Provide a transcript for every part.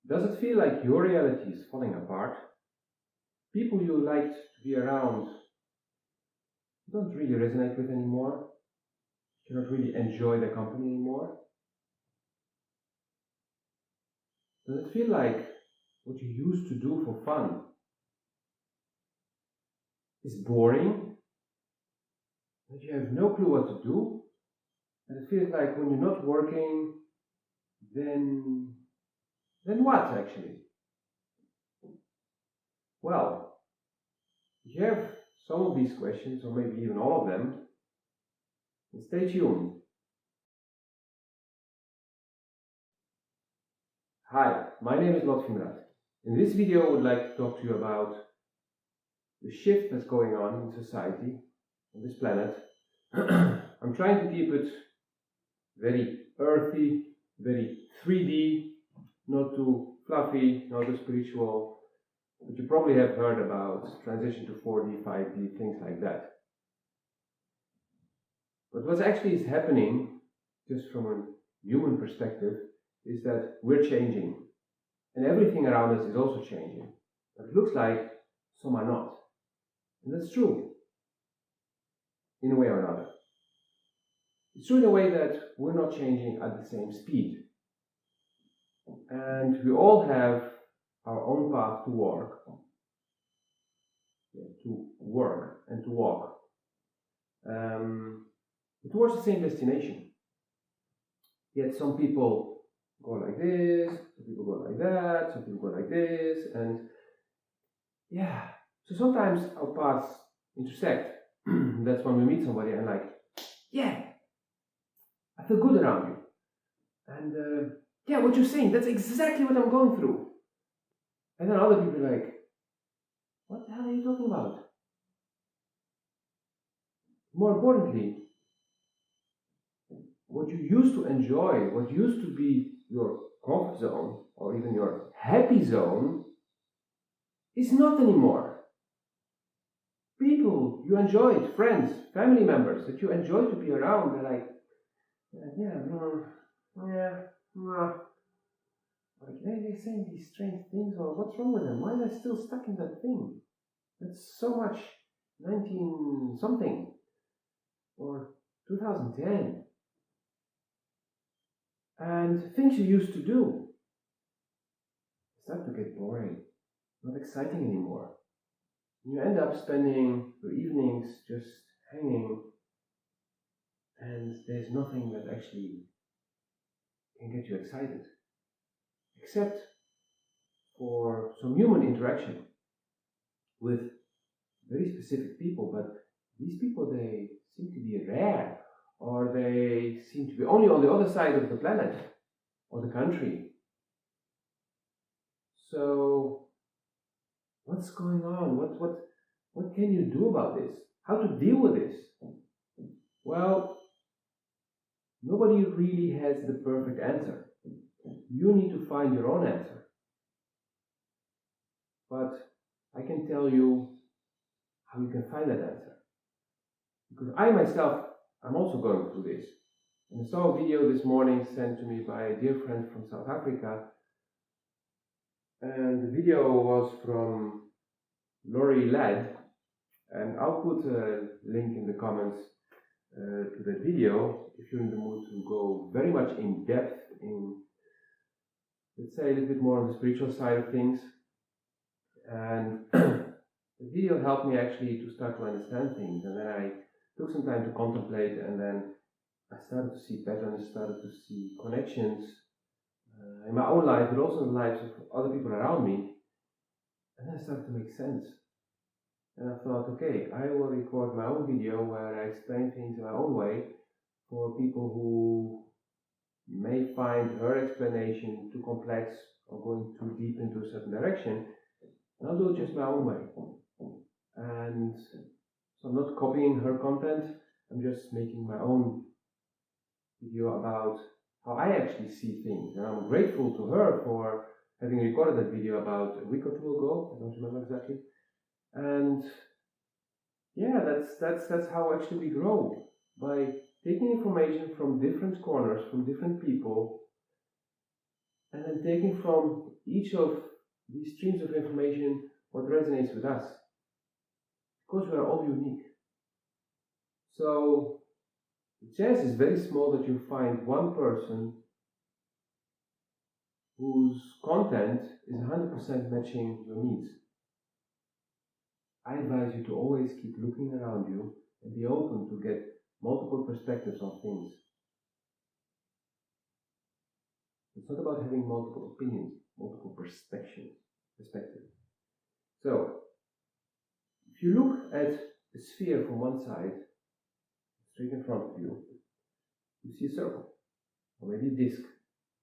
Does it feel like your reality is falling apart? People you liked to be around don't really resonate with anymore? You cannot really enjoy the company anymore? Does it feel like what you used to do for fun is boring? That you have no clue what to do? And it feels like when you're not working, then what actually? Well, if you have some of these questions, or maybe even all of them, then stay tuned. Hi, my name is Lotfimrat. In this video I would like to talk to you about the shift that's going on in society, on this planet. I'm trying to keep it very earthy, very 3D, not too fluffy, not too spiritual. But you probably have heard about transition to 4D, 5D, things like that. But what actually is happening, just from a human perspective, is that we're changing. And everything around us is also changing. But it looks like some are not. And that's true, in a way or another. It's true in a way that we're not changing at the same speed. And we all have our own path to work and to walk towards the same destination. Yet some people go like this, some people go like that, some people go like this, and yeah. So sometimes our paths intersect. That's when we meet somebody and like, yeah, I feel good around you. And yeah, what you're saying, that's exactly what I'm going through. And then other people are like, what the hell are you talking about? More importantly, what you used to enjoy, what used to be your comfort zone, or even your happy zone, is not anymore. People you enjoyed, friends, family members that you enjoyed to be around, they're like, like they're saying these strange things, or what's wrong with them? Why are they still stuck in that thing? That's so much 19 something or 2010. And things you used to do start to get boring, not exciting anymore. You end up spending your evenings just hanging, and there's nothing that actually can get you excited, except for some human interaction with very specific people. But these people, they seem to be rare, or they seem to be only on the other side of the planet or the country. So what's going on? What can you do about this? How to deal with this? Well, nobody really has the perfect answer. You need to find your own answer. But I can tell you how you can find that answer. Because I myself, I'm also going through this. And I saw a video this morning sent to me by a dear friend from South Africa. And the video was from Laurie Ladd. And I'll put a link in the comments to that video if you're in the mood to go very much in depth in, let's say, a little bit more on the spiritual side of things. And the video helped me actually to start to understand things, and then I took some time to contemplate, and then I started to see patterns, started to see connections in my own life, but also in the lives of other people around me, and then it started to make sense. And I thought, okay, I will record my own video where I explain things in my own way for people who may find her explanation too complex or going too deep into a certain direction. And I'll do it just my own way. And so I'm not copying her content, I'm just making my own video about how I actually see things. And I'm grateful to her for having recorded that video about a week or two ago, I don't remember exactly. And yeah, that's how actually we grow, by taking information from different corners, from different people, and then taking from each of these streams of information what resonates with us. Because we are all unique. So the chance is very small that you find one person whose content is 100% matching your needs. I advise you to always keep looking around you and be open to get multiple perspectives on things. It's not about having multiple opinions, multiple perspectives. So, if you look at a sphere from one side, straight in front of you, you see a circle, or maybe a disc,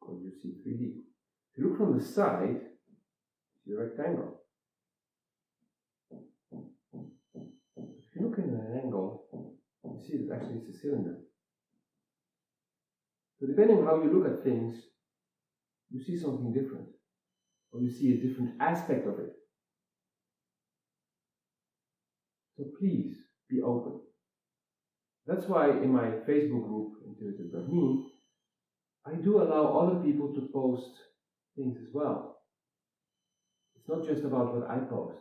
because you see 3D. If you look from the side, you see a rectangle. If you look in an angle, you see that actually it's a cylinder. So depending on how you look at things, you see something different, or you see a different aspect of it. So please be open. That's why in my Facebook group, intuitiv.me, I do allow other people to post things as well. It's not just about what I post.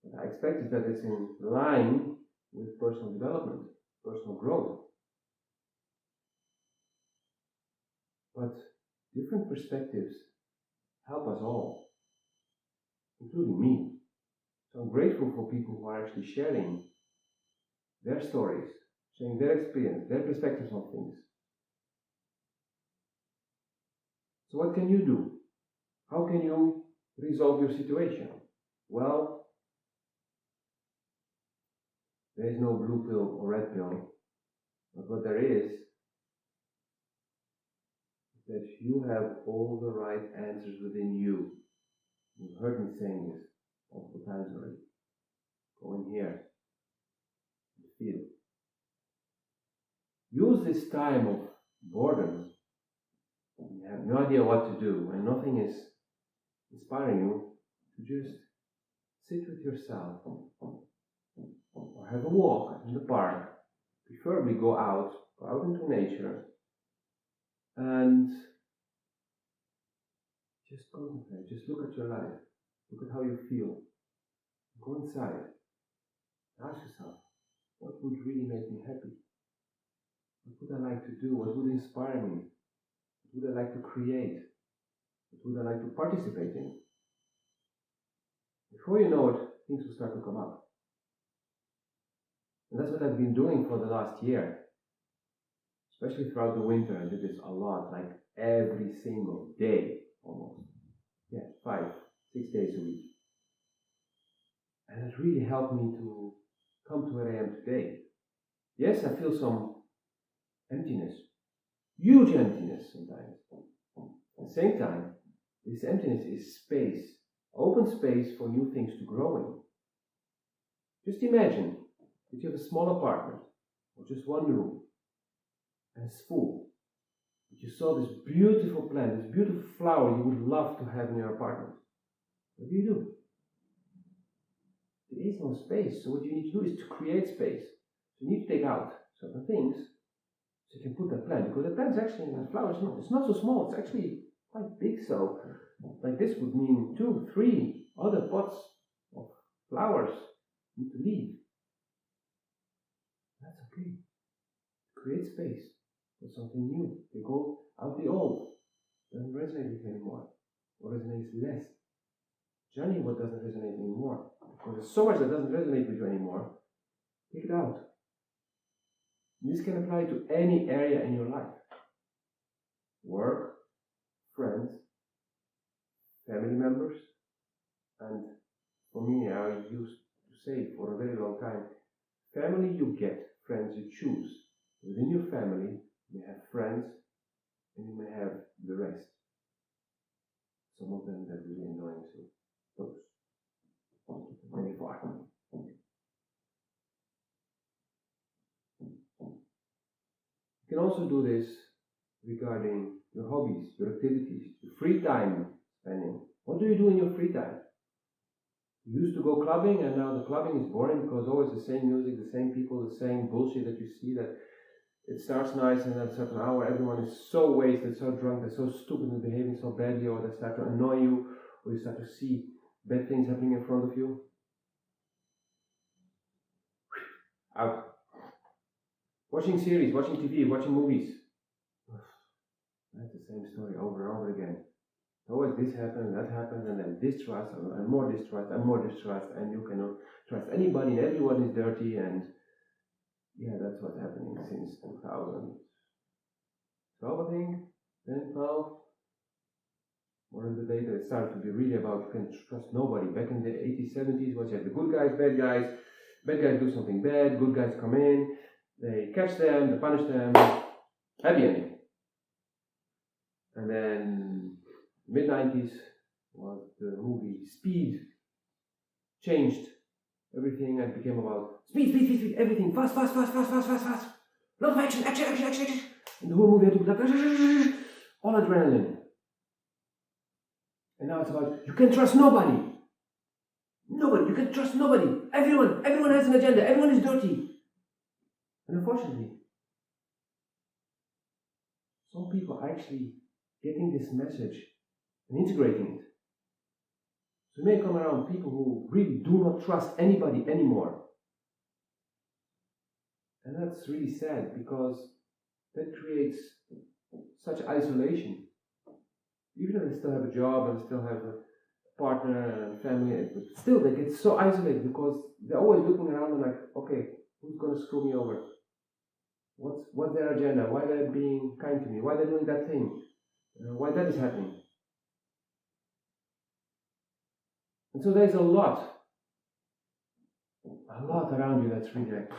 What I expect is that it's in line with personal development, personal growth. But different perspectives help us all, including me. So I'm grateful for people who are actually sharing their stories, sharing their experience, their perspectives on things. So what can you do? How can you resolve your situation? Well, there is no blue pill or red pill, but what there is that you have all the right answers within you. You've heard me saying this multiple times already. Go in here and feel. Use this time of boredom. You have no idea what to do and nothing is inspiring you to just sit with yourself or have a walk in the park. Preferably go out into nature and just contemplate, just look at your life, look at how you feel. Go inside, ask yourself, what would really make me happy? What would I like to do? What would inspire me? What would I like to create? What would I like to participate in? Before you know it, things will start to come up. And that's what I've been doing for the last year. Especially throughout the winter, I did this a lot, like every single day, almost. Yeah, 5, 6 days a week. And it really helped me to come to where I am today. Yes, I feel some emptiness, huge emptiness sometimes. At the same time, this emptiness is space, open space for new things to grow in. Just imagine that you have a small apartment, or just one room, and it's full. But you saw this beautiful plant, this beautiful flower you would love to have in your apartment. What do? There is no space, so what you need to do is to create space. So you need to take out certain things so you can put that plant, because the plant's actually, the flower it's not so small, it's actually quite big. So like this would mean 2, 3 other pots of flowers need to leave. That's okay. Create space for something new. They go out the old. Doesn't resonate with you anymore. Or resonates less. Journey what doesn't resonate anymore. Because there's so much that doesn't resonate with you anymore. Take it out. This can apply to any area in your life. Work, friends, family members. And for me, I used to say for a very long time, family you get, friends you choose. Within your family, you have friends, and you may have the rest. Some of them that really annoying, so those. Very far. You can also do this regarding your hobbies, your activities, your free time spending. What do you do in your free time? You used to go clubbing, and now the clubbing is boring because always the same music, the same people, the same bullshit that you see, that it starts nice, and at a certain hour everyone is so wasted, so drunk, they're so stupid and behaving so badly, or they start to annoy you, or you start to see bad things happening in front of you. Out. Watching series, watching TV, watching movies. That's the same story over and over again. Always this happens, that happens, and then distrust, and more distrust, and more distrust, and you cannot trust anybody, and everyone is dirty, and yeah, that's what's happening since 2012, I think, 10, 12. More in the data, it started to be really about you can trust nobody. Back in the 80s, 70s, was you had the good guys, bad guys. Bad guys do something bad, good guys come in, they catch them, they punish them, happy ending. And then mid-90s was the movie Speed, changed everything and became about speed, everything, fast. Lot of action. And the whole movie had to be like all adrenaline. And now it's about you can trust nobody. You can trust nobody. Everyone has an agenda. Everyone is dirty. And unfortunately, some people are actually getting this message and integrating it. So you may come around people who really do not trust anybody anymore. And that's really sad because that creates such isolation. Even if they still have a job and still have a partner and family, but still they get so isolated because they're always looking around and like, okay, who's going to screw me over? What's their agenda? Why they're being kind to me? Why they're doing that thing? Why that is happening? And so there's a lot around you that's really like,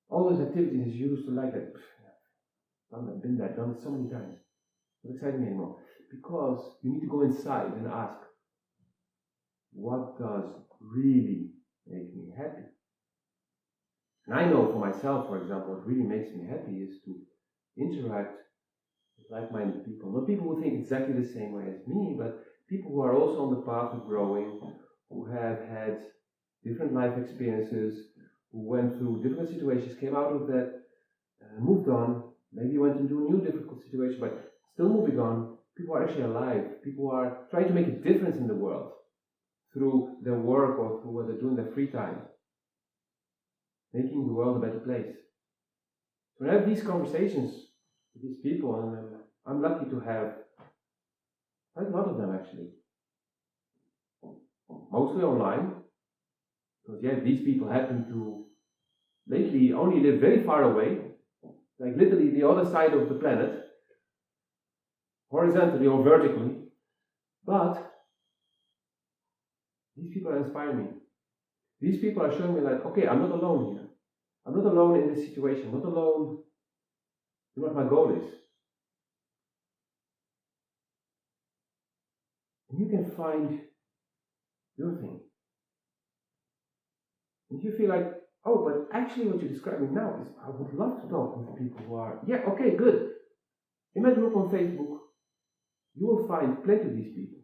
all those activities you used to like that. Done that, been there, done it so many times. Not exciting anymore. Because you need to go inside and ask, what does really make me happy? And I know for myself, for example, what really makes me happy is to interact with like-minded people. Not people who think exactly the same way as me, but people who are also on the path of growing, who have had different life experiences, who went through different situations, came out of that, moved on, maybe went into a new difficult situation, but still moving on. People are actually alive. People are trying to make a difference in the world through their work or through what they do in their free time, making the world a better place. So when I have these conversations with these people, and I'm lucky to have quite a lot of them actually, mostly online, because these people happen to lately only live very far away, like literally the other side of the planet, horizontally or vertically, but these people inspire me. These people are showing me like, okay, I'm not alone here. I'm not alone in this situation. I'm not alone in what my goal is. And you can find your thing. And you feel like, oh, but actually what you're describing now is, I would love to talk with people who are, okay, good. In my group on Facebook, you will find plenty of these people.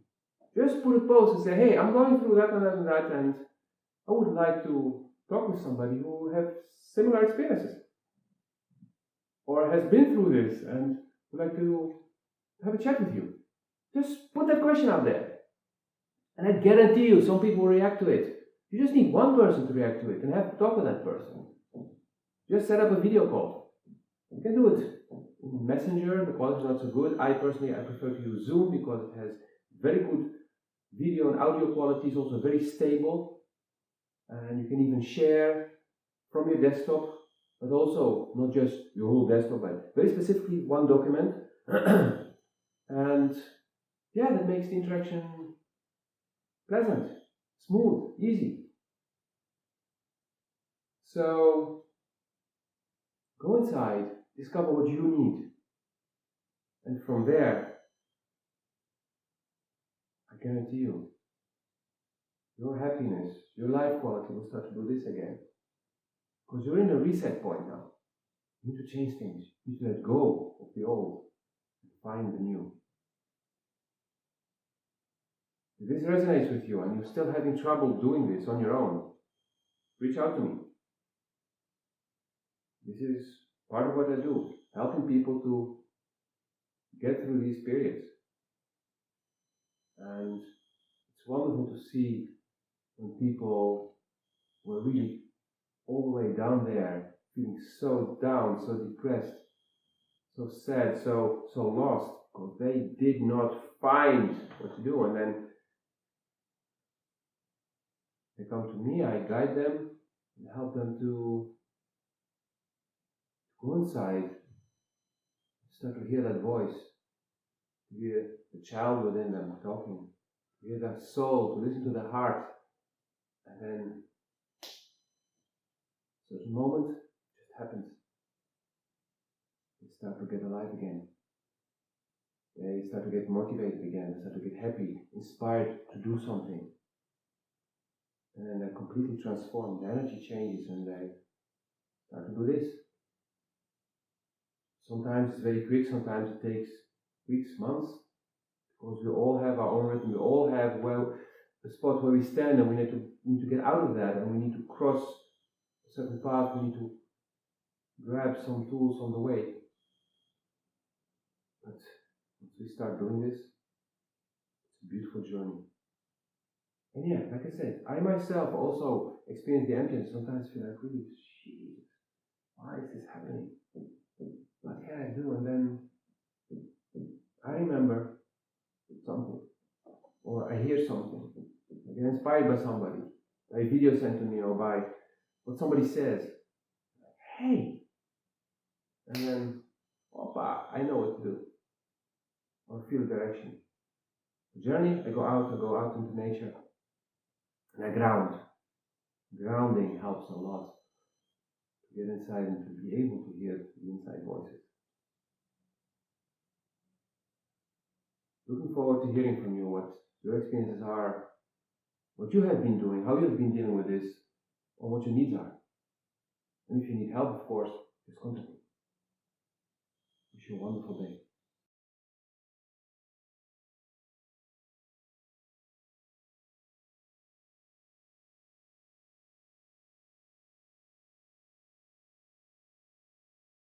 Just put a post and say, hey, I'm going through that and that and that, and I would like to talk with somebody who has similar experiences or has been through this and would like to have a chat with you. Just put that question out there. And I guarantee you some people will react to it. You just need one person to react to it and have to talk with that person. Just set up a video call. You can do it in Messenger. The quality is not so good. I prefer to use Zoom because it has very good video and audio quality. It's also very stable. And you can even share from your desktop, but also not just your whole desktop, but very specifically one document. And that makes the interaction pleasant, smooth, easy. So go inside, discover what you need, and from there, I guarantee you, your happiness, your life quality will start to do this again. Because you're in a reset point now. You need to change things. You need to let go of the old and find the new. If this resonates with you and you're still having trouble doing this on your own, reach out to me. This is part of what I do, helping people to get through these periods. And it's wonderful to see when people were really all the way down there, feeling so down, so depressed, so sad, so lost, because they did not find what to do. And then they come to me, I guide them and help them to go inside, start to hear that voice, to hear the child within them talking, to hear that soul, to listen to the heart. And then a certain moment just happens. They start to get alive again. They start to get motivated again. They start to get happy, inspired to do something. And then they're completely transformed. The energy changes and they start to do this. Sometimes it's very quick, sometimes it takes weeks, months, because we all have our own rhythm. We all have a spot where we stand, and we need to get out of that, and we need to cross a certain path. We need to grab some tools on the way. But once we start doing this, it's a beautiful journey. And yeah, like I said, I myself also experience the emptiness. Sometimes feel like, really, shit, why is this happening? What can I do? And then I remember something, or I hear something, I get inspired by somebody, by a video sent to me, or by what somebody says. Hey! And then, opa, I know what to do. Or feel direction. The journey, I go out into nature, and I ground. Grounding helps a lot to get inside and to be able to hear the inside voices. Looking forward to hearing from you what your experiences are, what you have been doing, how you have been dealing with this, or what your needs are. And if you need help, of course, just contact me. Wish you a wonderful day.